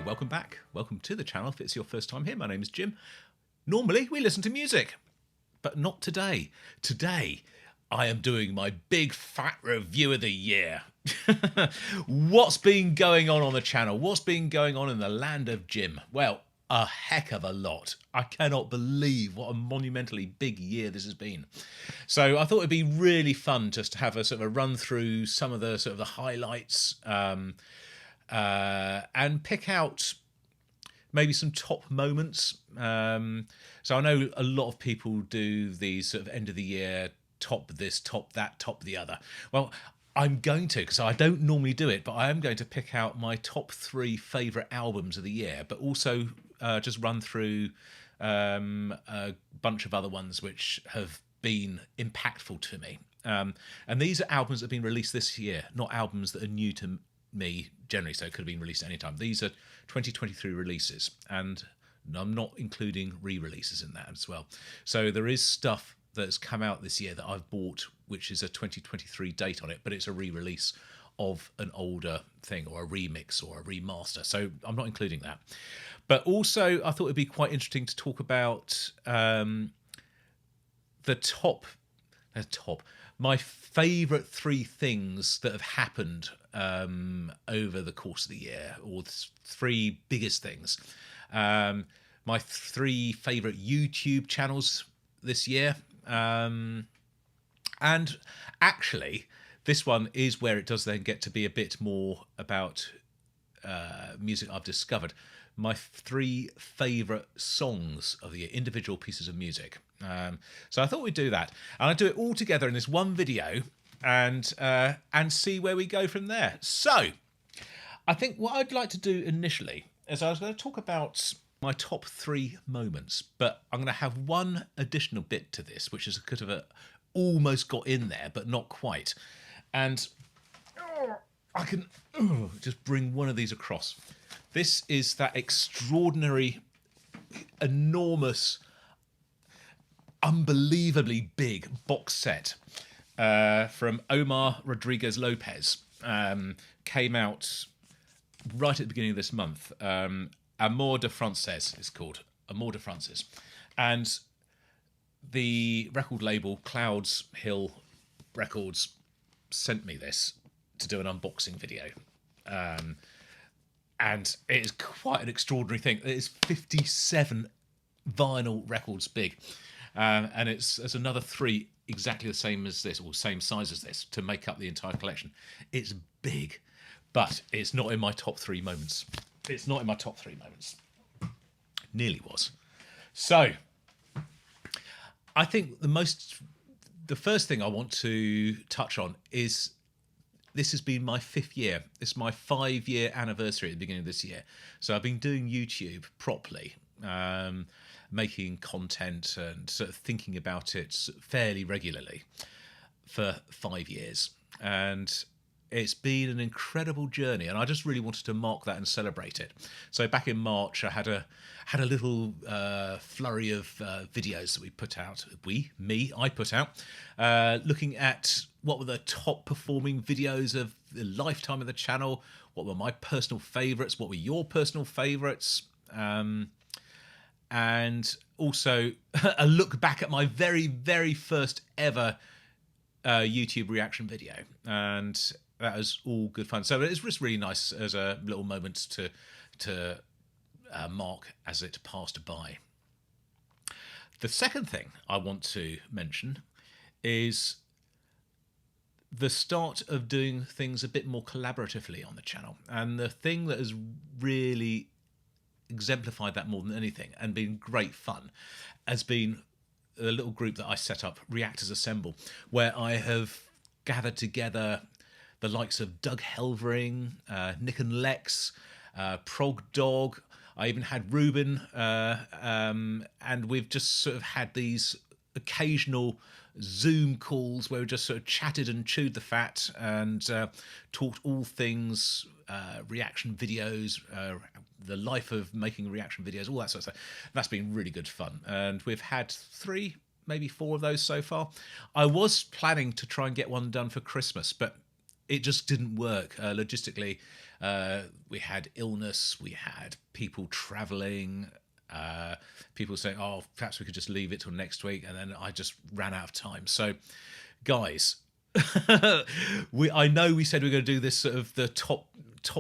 welcome back. Welcome to the channel. If it's your first time here, my name is Jim. Normally, we listen to music, but not today. Today, I am doing my big fat review of the year. What's been going on the channel? What's been going on in the land of Jim? Well, a heck of a lot. I cannot believe what a monumentally big year this has been. So I thought it'd be really fun just to have a sort of a run through some of the sort of the highlights and pick out maybe some top moments. So I know a lot of people do these sort of end of the year, top this, top that, top the other. Well, I'm going to, because I don't normally do it, but I am going to pick out my top 3 favourite albums of the year, but also just run through a bunch of other ones which have been impactful to me. And these are albums that have been released this year, not albums that are new to me generally, so it could have been released at any time. These are 2023 releases, and I'm not including re-releases in that as well. So there is stuff that's come out this year that I've bought which is a 2023 date on it, but it's a re-release of an older thing or a remix or a remaster, so I'm not including that. But also I thought it'd be quite interesting to talk about my favourite 3 things that have happened over the course of the year, or 3 biggest things. My 3 favourite YouTube channels this year. And actually, this one is where it does then get to be a bit more about music I've discovered. My 3 favourite songs of the year, individual pieces of music. So I thought we'd do that, and I'd do it all together in this one video, and see where we go from there. So I think what I'd like to do initially is I was going to talk about my top 3 moments, but I'm going to have one additional bit to this, which is a kind of a almost got in there, but not quite. And I can just bring one of these across. This is that extraordinary, enormous, unbelievably big box set from Omar Rodriguez Lopez. Came out right at the beginning of this month. Amor de Frances is called. Amor de Frances. And the record label Clouds Hill Records sent me this to do an unboxing video. And it is quite an extraordinary thing. It is 57 vinyl records big. And it's another 3 exactly the same as this, or same size as this, to make up the entire collection. It's big, but it's not in my top 3 moments. It's not in my top 3 moments. Nearly was. So, I think the first thing I want to touch on is this has been my 5th year. It's my 5-year anniversary at the beginning of this year. So I've been doing YouTube properly, making content and sort of thinking about it fairly regularly for 5 years. And it's been an incredible journey, and I just really wanted to mark that and celebrate it. So back in March, I had a little flurry of videos that we put out. I put out, looking at what were the top performing videos of the lifetime of the channel, what were my personal favourites, what were your personal favourites, and also a look back at my very, very first ever YouTube reaction video. And that was all good fun. So it's just really nice as a little moment to mark as it passed by. The second thing I want to mention is the start of doing things a bit more collaboratively on the channel. And the thing that has really exemplified that more than anything and been great fun has been a little group that I set up, Reactors Assemble, where I have gathered together the likes of Doug Helvering, Nick and Lex, Prog Dog. I even had Ruben, and we've just sort of had these occasional Zoom calls where we just sort of chatted and chewed the fat and talked all things reaction videos, the life of making reaction videos, all that sort of stuff. That's been really good fun, and we've had 3, maybe 4 of those so far. I was planning to try and get one done for Christmas, but it just didn't work logistically. We had illness, we had people traveling, people saying, oh, perhaps we could just leave it till next week, and then I just ran out of time. So, guys, I know we said we are going to do this sort of the top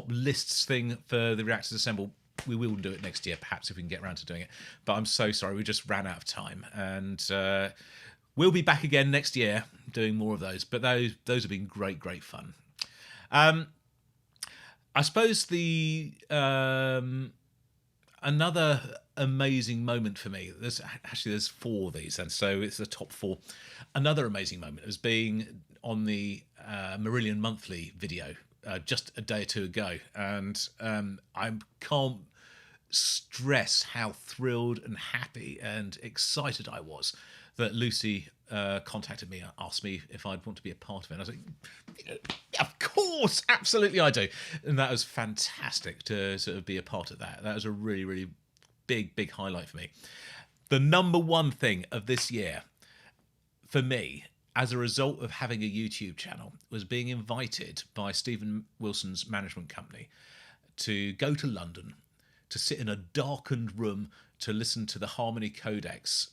lists thing for the Reactors Assemble. We will do it next year, perhaps, if we can get around to doing it. But I'm so sorry, we just ran out of time. And we'll be back again next year doing more of those. But those have been great fun. I suppose the another amazing moment for me, there's 4 of these, and so it's the top 4. Another amazing moment was being on the Marillion Monthly video just a day or 2 ago. And I can't stress how thrilled and happy and excited I was that Lucy contacted me and asked me if I'd want to be a part of it. And I was like, of course, absolutely I do. And that was fantastic to sort of be a part of that. That was a really big highlight for me. The number one thing of this year for me, as a result of having a YouTube channel, was being invited by Stephen Wilson's management company to go to London, to sit in a darkened room to listen to the Harmony Codex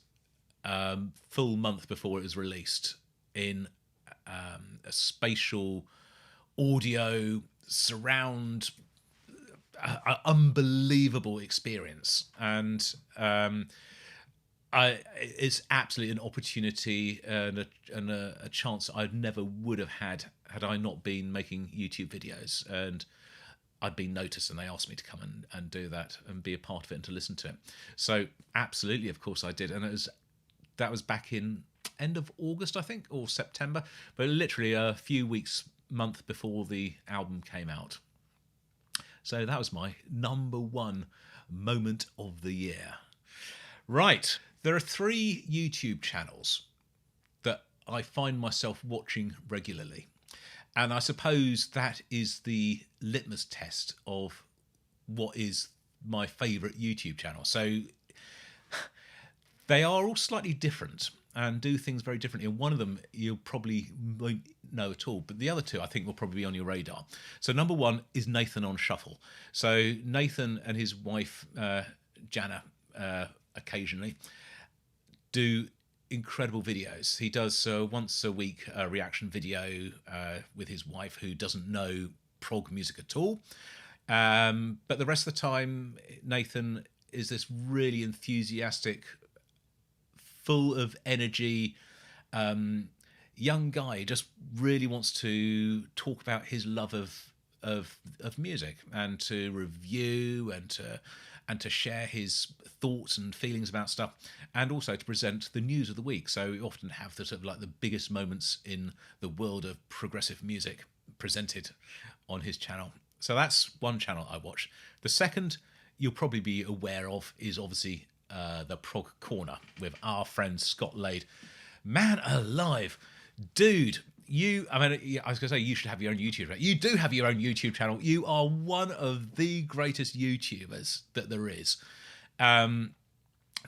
full month before it was released in a spatial audio surround, unbelievable experience. And it's absolutely an opportunity and a chance I never would have had I not been making YouTube videos. And I'd been noticed, and they asked me to come and do that and be a part of it and to listen to it. So absolutely, of course I did. And that was back in end of August, I think, or September, but literally a few weeks, month before the album came out. So that was my number one moment of the year. Right. There are 3 YouTube channels that I find myself watching regularly. And I suppose that is the litmus test of what is my favourite YouTube channel. So they are all slightly different and do things very differently. And one of them you probably won't know at all, but the other 2 I think will probably be on your radar. So number 1 is Nathan on Shuffle. So Nathan and his wife, Jana, occasionally do incredible videos. He does once a week a reaction video with his wife, who doesn't know prog music at all. But the rest of the time, Nathan is this really enthusiastic, full of energy, young guy. Just really wants to talk about his love of music and to review and to share his thoughts and feelings about stuff, and also to present the news of the week. So we often have the sort of like the biggest moments in the world of progressive music presented on his channel. So that's one channel I watch. The second you'll probably be aware of is obviously the Prog Corner with our friend Scott Lade. Man alive, dude. I was going to say you should have your own YouTube channel. You do have your own YouTube channel. You are one of the greatest YouTubers that there is.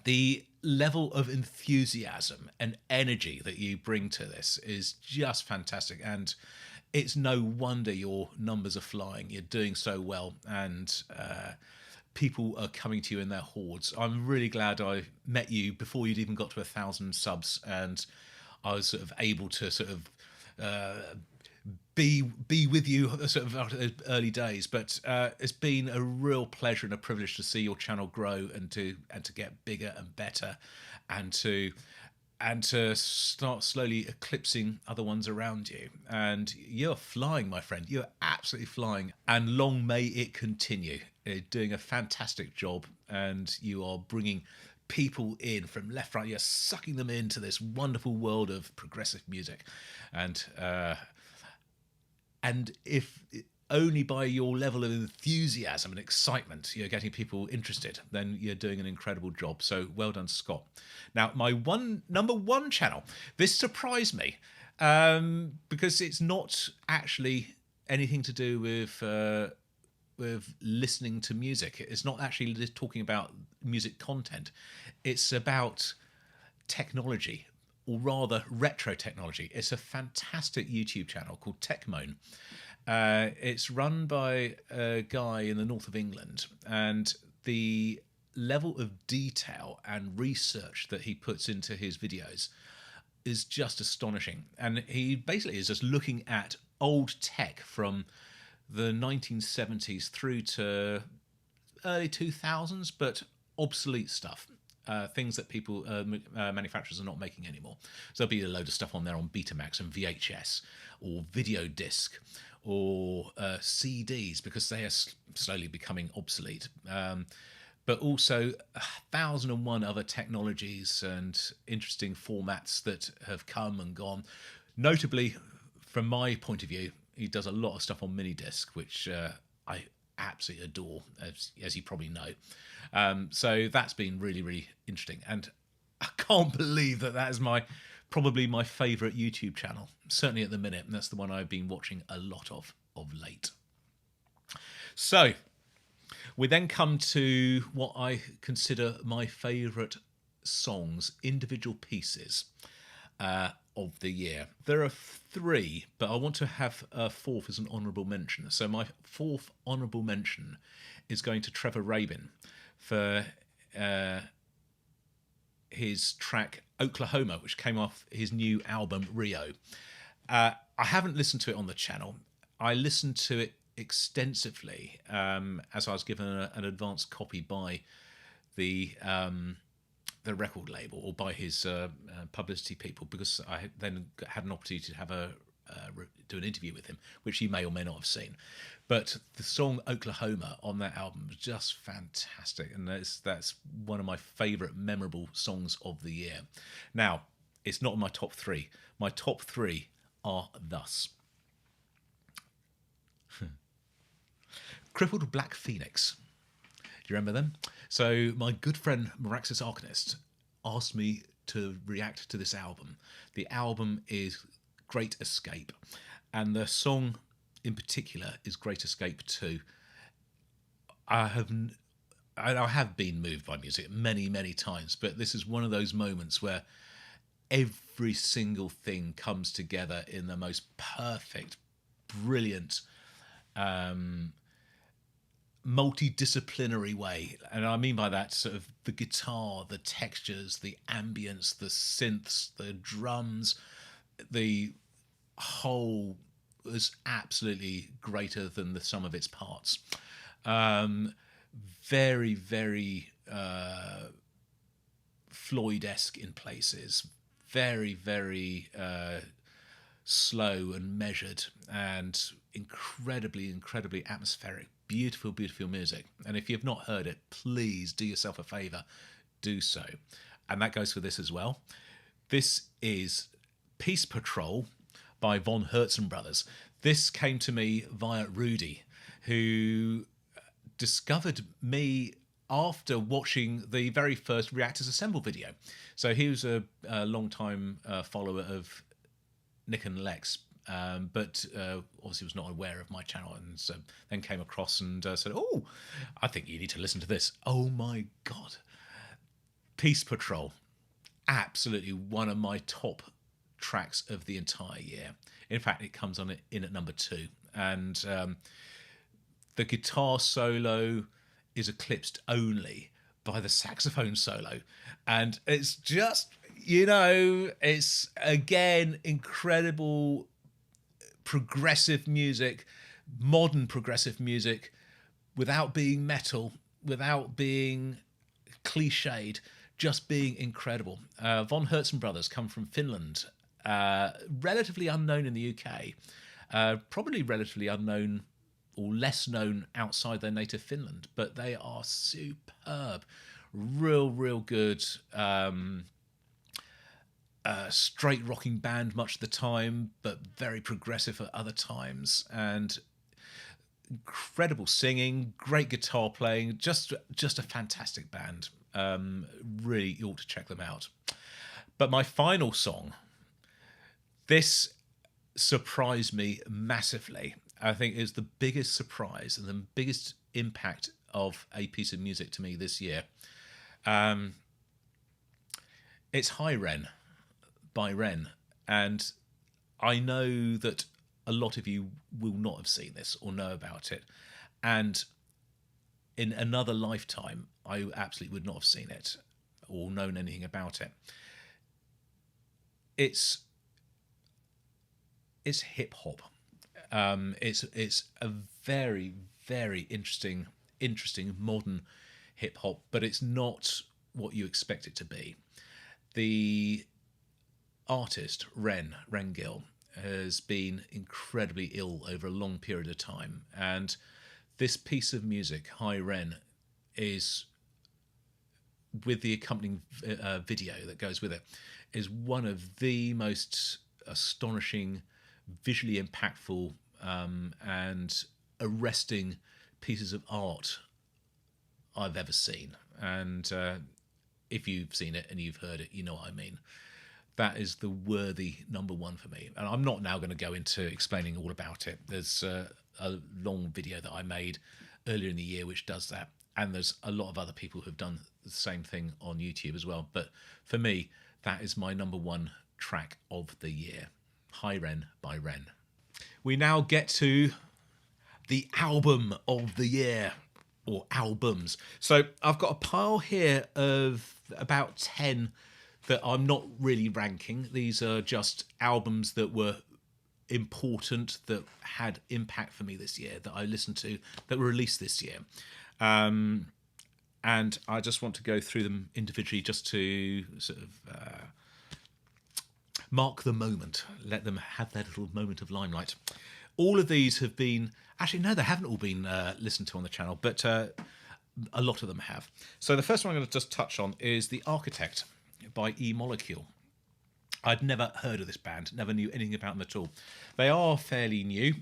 The level of enthusiasm and energy that you bring to this is just fantastic. And it's no wonder your numbers are flying. You're doing so well. And people are coming to you in their hordes. I'm really glad I met you before you'd even got to 1,000 subs. And I was sort of able to sort of be with you sort of early days, but it's been a real pleasure and a privilege to see your channel grow and to get bigger and better, and to start slowly eclipsing other ones around you. And you're flying, my friend. You're absolutely flying, and long may it continue. You're doing a fantastic job, and you are bringing people in from left, right. You're sucking them into this wonderful world of progressive music, and if only by your level of enthusiasm and excitement you're getting people interested, then you're doing an incredible job. So well done, Scott. Now, my number one channel, this surprised me because it's not actually anything to do with listening to music. It's not actually just talking about music content. It's about technology, or rather retro technology. It's a fantastic YouTube channel called Techone. It's run by a guy in the north of England, and the level of detail and research that he puts into his videos is just astonishing. And he basically is just looking at old tech from the 1970s through to early 2000s, but obsolete stuff. Things that people, manufacturers are not making anymore. So there'll be a load of stuff on there on Betamax and VHS or video disc or CDs, because they are slowly becoming obsolete. But also 1,001 other technologies and interesting formats that have come and gone. Notably, from my point of view, he does a lot of stuff on mini disc, which I absolutely adore, as you probably know. So that's been really, really interesting. And I can't believe that is probably my favourite YouTube channel, certainly at the minute. And that's the one I've been watching a lot of late. So we then come to what I consider my favourite songs, individual pieces of the year. There are 3, but I want to have a 4th as an honourable mention. So my 4th honourable mention is going to Trevor Raven for his track Oklahoma, which came off his new album Rio. I haven't listened to it on the channel. I listened to it extensively as I was given an advance copy by the record label, or by his publicity people, because I then had an opportunity to have do an interview with him, which you may or may not have seen. But the song Oklahoma on that album was just fantastic, and that's one of my favourite memorable songs of the year. Now, it's not in my top 3. My top 3 are thus: Crippled Black Phoenix. Do you remember them? So my good friend Maraxis Arcanist asked me to react to this album. The album is Great Escape, and the song in particular is Great Escape 2. I have been moved by music many, many times, but this is one of those moments where every single thing comes together in the most perfect, brilliant, multidisciplinary way. And I mean by that sort of the guitar, the textures, the ambience, the synths, the drums, the whole was absolutely greater than the sum of its parts. Very, very Floyd-esque in places. Very, very slow and measured, and incredibly, incredibly atmospheric. Beautiful, beautiful music. And if you've not heard it, please do yourself a favour, do so. And that goes for this as well. This is Peace Patrol by Von Herzen Brothers. This came to me via Rudy, who discovered me after watching the very first Reactors Assemble video. So he was a long-time follower of Nick and Lex, but obviously was not aware of my channel, and so then came across and said, "Oh, I think you need to listen to this." Oh my God. Peace Patrol, absolutely one of my top tracks of the entire year. In fact, it comes in at number 2, and the guitar solo is eclipsed only by the saxophone solo, and it's just, it's again incredible progressive music, modern progressive music, without being metal, without being cliched, just being incredible. Von Herzen Brothers come from Finland, relatively unknown in the UK, probably relatively unknown or less known outside their native Finland, but they are superb. Real good straight rocking band much of the time, but very progressive at other times, and incredible singing, great guitar playing, just a fantastic band. Really, you ought to check them out. But my final song, this surprised me massively. I think is the biggest surprise and the biggest impact of a piece of music to me this year. It's High Ren by Ren, and I know that a lot of you will not have seen this or know about it. And in another lifetime, I absolutely would not have seen it or known anything about it. It's hip hop. It's a very, very interesting modern hip hop, but it's not what you expect it to be. The artist Ren Gill has been incredibly ill over a long period of time, and this piece of music, Hi Ren, is, with the accompanying video that goes with it, is one of the most astonishing, visually impactful and arresting pieces of art I've ever seen. And if you've seen it and you've heard it, you know what I mean. That is the worthy number one for me. And I'm not now going to go into explaining all about it. There's a long video that I made earlier in the year which does that. And there's a lot of other people who've done the same thing on YouTube as well. But for me, that is my number one track of the year. Hi Ren by Ren. We now get to the album of the year, or albums. So I've got a pile here of about 10 that I'm not really ranking. These are just albums that were important, that had impact for me this year, that I listened to, that were released this year. And I just want to go through them individually just to sort of mark the moment, let them have their little moment of limelight. All of these have been, actually no, they haven't all been listened to on the channel, but a lot of them have. So the first one I'm going to just touch on is The Architect by E-Molecule. I'd never heard of this band, never knew anything about them at all. They are fairly new.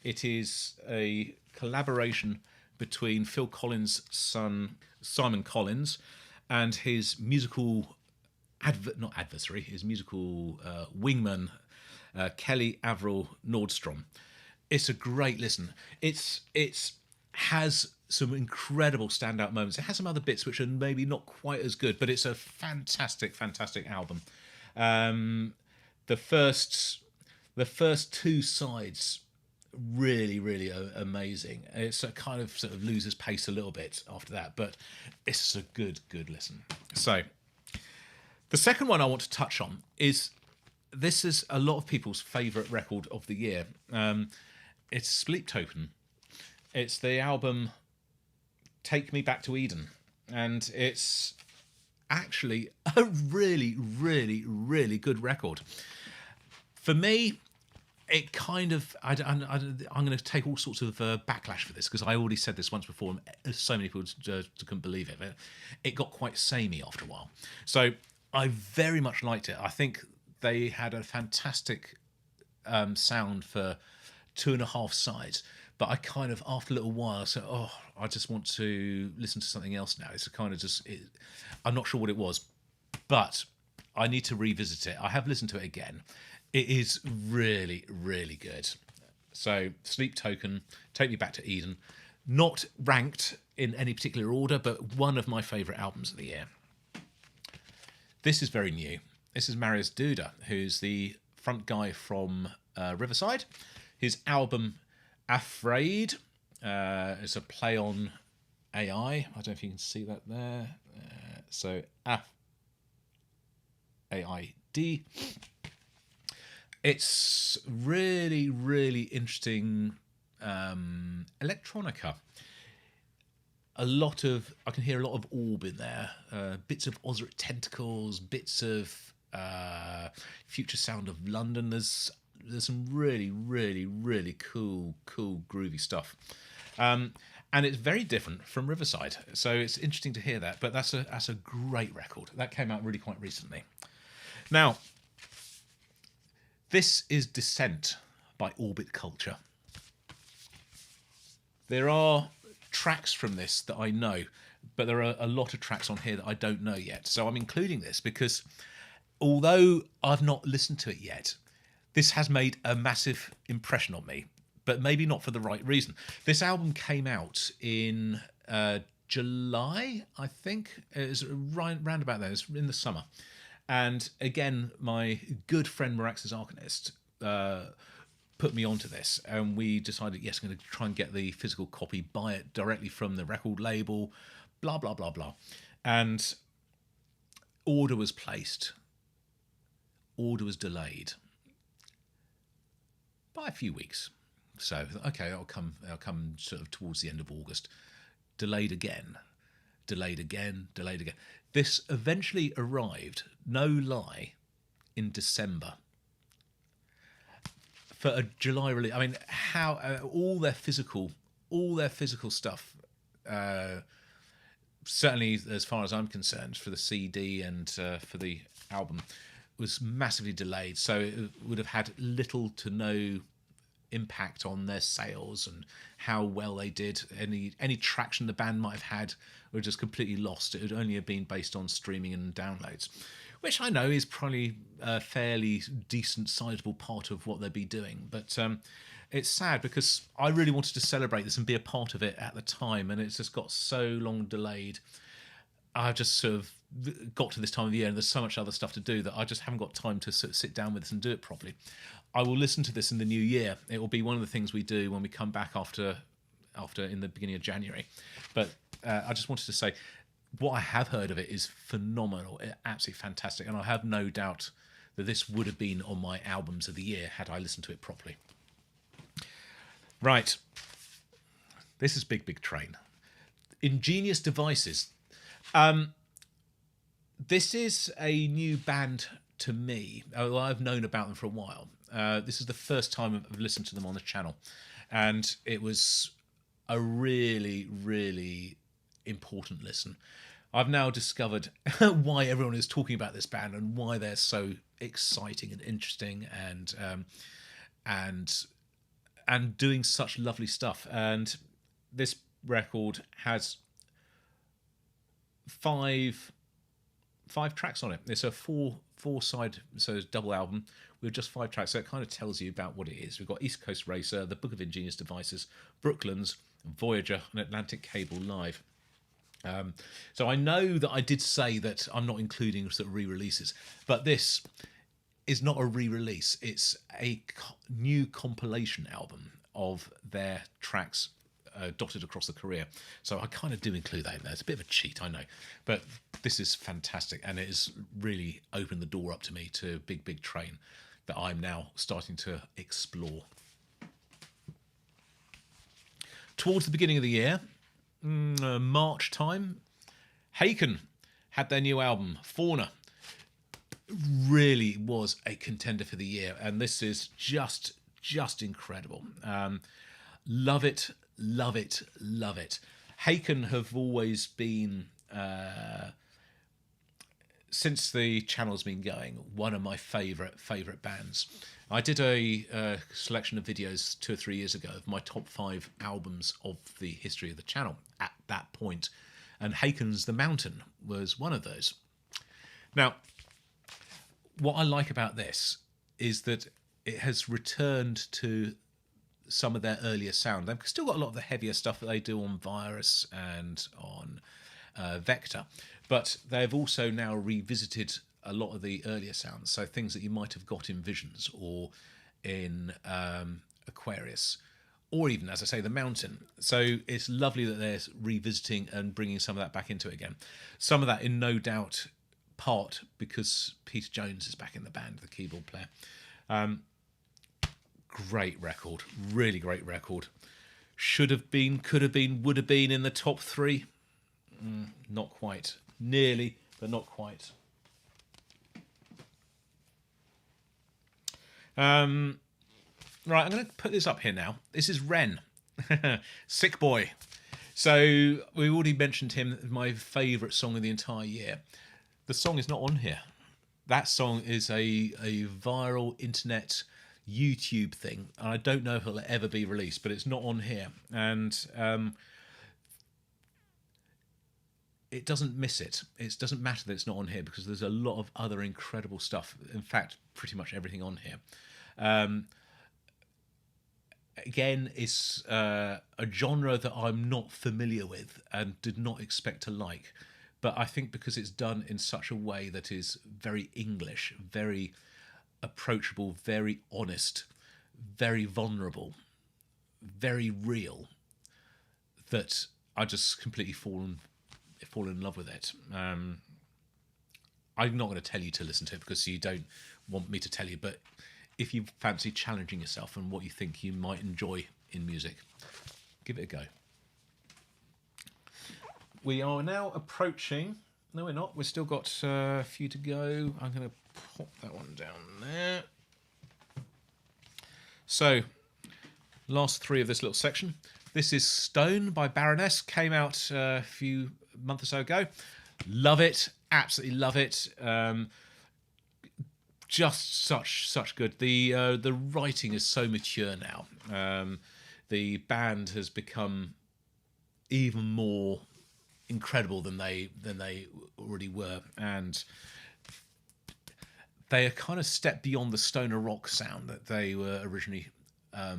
It is a collaboration between Phil Collins' son, Simon Collins, and his musical his musical wingman, Kelly Avril Nordstrom. It's a great listen. It's has some incredible standout moments. It has some other bits which are maybe not quite as good, but it's a fantastic album. The first two sides really amazing. It's a kind of sort of loses pace a little bit after that, but it's a good listen. So the second one I want to touch on is, this is a lot of people's favourite record of the year. It's Sleep Token. It's the album Take Me Back to Eden. And it's actually a really good record. For me, it kind of... I'm going to take all sorts of backlash for this, because I already said this once before, and so many people couldn't believe it. But it got quite samey after a while. So I very much liked it. I think they had a fantastic sound for 2.5 sides, but I kind of, after a little while, said, oh, I just want to listen to something else now. It's a kind of just, I'm not sure what it was, but I need to revisit it. I have listened to it again. It is really good. So Sleep Token, Take Me Back to Eden, not ranked in any particular order, but one of my favourite albums of the year. This is very new. This is Marius Duda, who's the front guy from Riverside. His album Afraid is a play on AI. I don't know if you can see that there. So AID. It's really interesting electronica. I can hear a lot of orb in there. Bits of Ozric Tentacles, bits of Future Sound of London. There's some really cool groovy stuff. And it's very different from Riverside. So it's interesting to hear that. But that's a great record. That came out really quite recently. Now, this is Descent by Orbit Culture. There are tracks from this that I know, but there are a lot of tracks on here that I don't know yet. So I'm including this because although I've not listened to it yet, this has made a massive impression on me, but maybe not for the right reason. This album came out in July, I think. It was round about there. It was in the summer. And again, my good friend Marax's Arcanist put me onto this, and we decided, yes, I'm going to try and get the physical copy, buy it directly from the record label, blah, blah, blah, blah. And order was placed. Order was delayed by a few weeks. So, okay, I'll come sort of towards the end of August. Delayed again. This eventually arrived, no lie, in December. For a July release. I mean, how all their physical stuff, certainly as far as I'm concerned, for the CD and for the album, was massively delayed. So it would have had little to no impact on their sales and how well they did. Any traction the band might have had were just completely lost. It would only have been based on streaming and downloads, which I know is probably a fairly decent, sizable part of what they'd be doing. But it's sad because I really wanted to celebrate this and be a part of it at the time, and it's just got so long delayed. I just sort of got to this time of the year and there's so much other stuff to do that I just haven't got time to sort of sit down with this and do it properly. I will listen to this in the new year. It will be one of the things we do when we come back after in the beginning of January. But I just wanted to say, what I have heard of it is phenomenal, absolutely fantastic, and I have no doubt that this would have been on my albums of the year had I listened to it properly. Right, this is Big Train. Ingenious Devices. This is a new band to me. Well, I've known about them for a while. This is the first time I've listened to them on the channel, and it was a really, really important listen. I've now discovered why everyone is talking about this band and why they're so exciting and interesting and doing such lovely stuff. And this record has five tracks on it. It's a four side, so it's a double album with just 5 tracks. So it kind of tells you about what it is. We've got East Coast Racer, The Book of Ingenious Devices, Brooklands, Voyager, and Atlantic Cable Live. So I know that I did say that I'm not including sort of re-releases, but this is not a re-release. It's a new compilation album of their tracks dotted across the career. So I kind of do include that in there. It's a bit of a cheat, I know, but this is fantastic, and it has really opened the door up to me to Big Train that I'm now starting to explore. Towards the beginning of the year, March time, Haken had their new album, Fauna. Really was a contender for the year, and this is just incredible. Love it. Haken have always been, since the channel's been going, one of my favourite bands. I did a selection of videos 2 or 3 years ago of my top 5 albums of the history of the channel at that point, and Haken's The Mountain was one of those. Now, what I like about this is that it has returned to some of their earlier sound. They've still got a lot of the heavier stuff that they do on Virus and on Vector, but they've also now revisited a lot of the earlier sounds, so things that you might have got in Visions or in Aquarius, or even, as I say, The Mountain. So it's lovely that they're revisiting and bringing some of that back into it again. Some of that, in no doubt, part because Peter Jones is back in the band, the keyboard player. Great record, really great record. Should have been, could have been, would have been in the top 3. Not quite. Nearly, but not quite. Right, I'm going to put this up here now. This is Ren, Sick Boy. So we already mentioned him, my favourite song of the entire year. The song is not on here. That song is a viral internet YouTube thing, and I don't know if it'll ever be released, but it's not on here. And it doesn't miss it. It doesn't matter that it's not on here because there's a lot of other incredible stuff. In fact, pretty much everything on here. Again, it's a genre that I'm not familiar with and did not expect to like. But I think because it's done in such a way that is very English, very approachable, very honest, very vulnerable, very real, that I just completely fall in love with it. I'm not going to tell you to listen to it because you don't want me to tell you, but if you fancy challenging yourself and what you think you might enjoy in music, give it a go. We are now approaching... No, we're not. We've still got a few to go. I'm going to pop that one down there. So, last three of this little section. This is Stone by Baroness. Came out a few months or so ago. Love it. Absolutely love it. Just such good. The writing is so mature now. The band has become even more incredible than they already were, and they are kind of stepped beyond the stoner rock sound that they were originally, I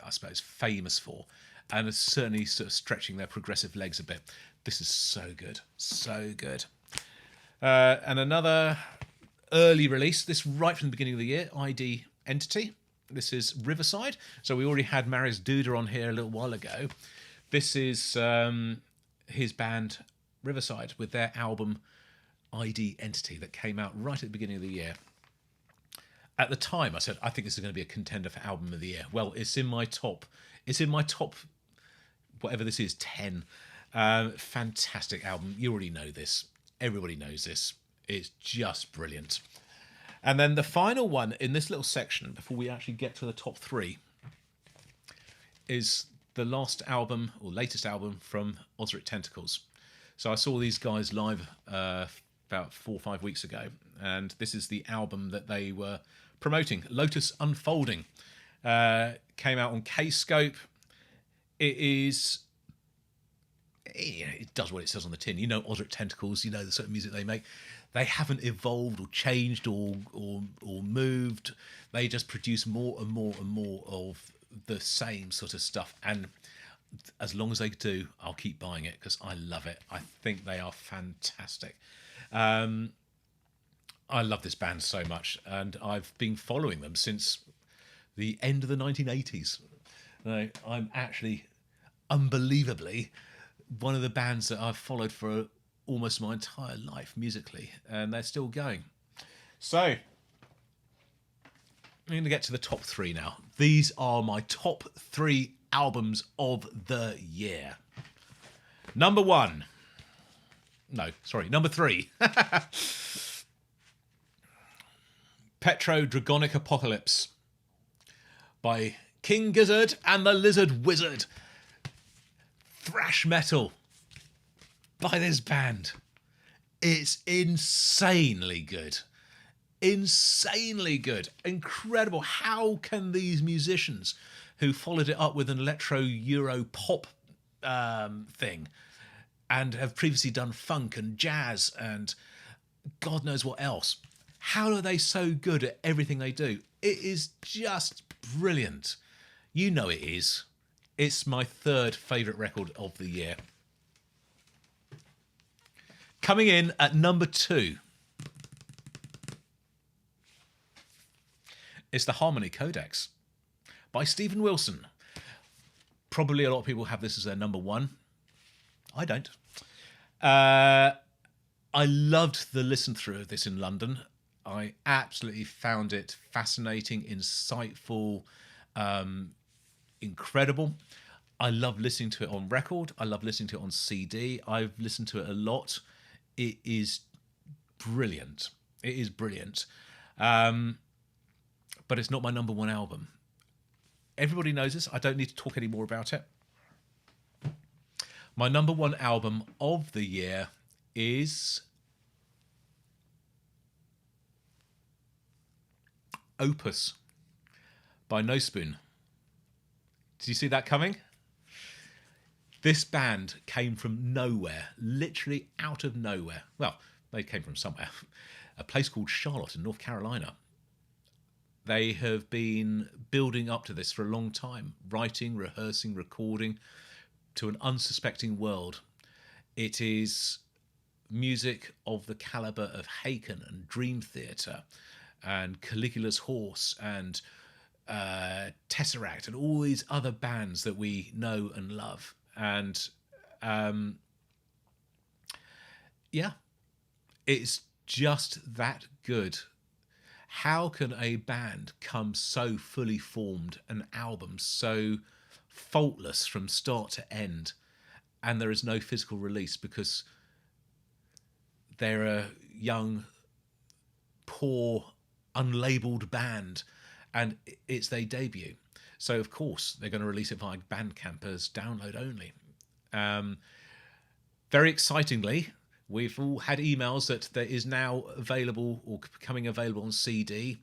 suppose, famous for, and are certainly sort of stretching their progressive legs a bit. This is so good, so good. And another early release, this right from the beginning of the year, ID Entity. This is Riverside. So we already had Marius Duda on here a little while ago. This is his band Riverside with their album ID Entity that came out right at the beginning of the year. At the time, I said, I think this is going to be a contender for album of the year. Well, it's in my top, whatever this is, 10. Fantastic album. You already know this. Everybody knows this. It's just brilliant. And then the final one in this little section, before we actually get to the top three, is the last album, or latest album, from Ozric Tentacles. So I saw these guys live about 4 or 5 weeks ago, and this is the album that they were promoting, Lotus Unfolding. Came out on K-Scope. It does what it says on the tin. You know Ozric Tentacles, you know the sort of music they make. They haven't evolved or changed or moved. They just produce more and more and more of the same sort of stuff. And as long as they do, I'll keep buying it because I love it. I think they are fantastic. I love this band so much, and I've been following them since the end of the 1980s. I'm actually, unbelievably, one of the bands that I've followed for almost my entire life musically, and they're still going. So, I'm going to get to the top three now. These are my top 3 albums of the year. Number 3. Petro, Dragonic Apocalypse by King Gizzard and the Lizard Wizard. Thrash metal by this band. It's insanely good. Insanely good. Incredible. How can these musicians who followed it up with an electro Euro pop thing and have previously done funk and jazz and God knows what else, how are they so good at everything they do? It is just brilliant. You know it is. It's my 3rd favourite record of the year. Coming in at number 2 is the Harmony Codex by Stephen Wilson. Probably a lot of people have this as their number 1. I don't. I loved the listen through of this in London. I absolutely found it fascinating, insightful, incredible. I love listening to it on record. I love listening to it on CD. I've listened to it a lot. It is brilliant. It is brilliant. But it's not my number 1 album. Everybody knows this. I don't need to talk any more about it. My number 1 album of the year is Opus by No Spoon. Did you see that coming? This band came from nowhere, literally out of nowhere. Well, they came from somewhere. A place called Charlotte in North Carolina. They have been building up to this for a long time, writing, rehearsing, recording to an unsuspecting world. It is music of the caliber of Haken and Dream Theater, and Caligula's Horse and Tesseract and all these other bands that we know and love. And yeah, it's just that good. How can a band come so fully formed, an album so faultless from start to end, and there is no physical release because they're a young, poor, unlabeled band and it's their debut? So of course they're going to release it via Bandcamp as download only. Very excitingly, we've all had emails that there is now available or becoming available on CD,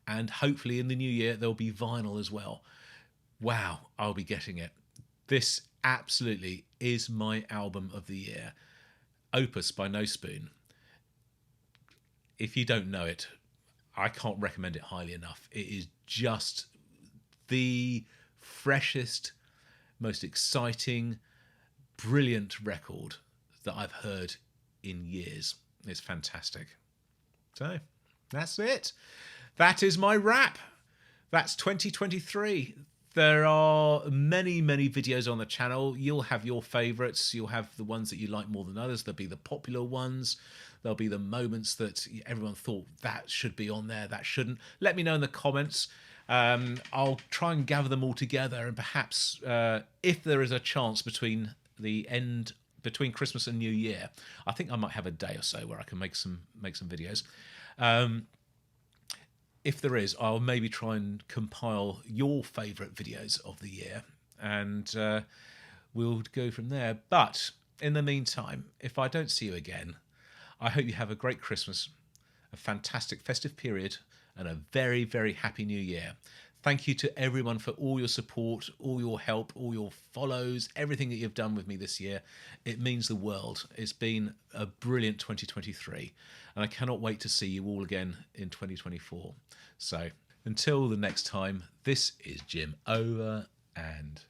and hopefully in the new year there'll be vinyl as well. Wow, I'll be getting it. This absolutely is my album of the year. Opus by No Spoon. If you don't know it, I can't recommend it highly enough. It is just the freshest, most exciting, brilliant record that I've heard in years. It's fantastic. So that's it. That is my wrap. That's 2023. There are many, many videos on the channel. You'll have your favourites. You'll have the ones that you like more than others. There'll be the popular ones. There'll be the moments that everyone thought that should be on there, that shouldn't. Let me know in the comments. I'll try and gather them all together, and perhaps if there is a chance between Christmas and New Year, I think I might have a day or so where I can make some videos. If there is, I'll maybe try and compile your favourite videos of the year, and we'll go from there. But in the meantime, if I don't see you again, I hope you have a great Christmas, a fantastic festive period, and a very, very happy New Year. Thank you to everyone for all your support, all your help, all your follows, everything that you've done with me this year. It means the world. It's been a brilliant 2023, and I cannot wait to see you all again in 2024. So until the next time, this is Jim, over and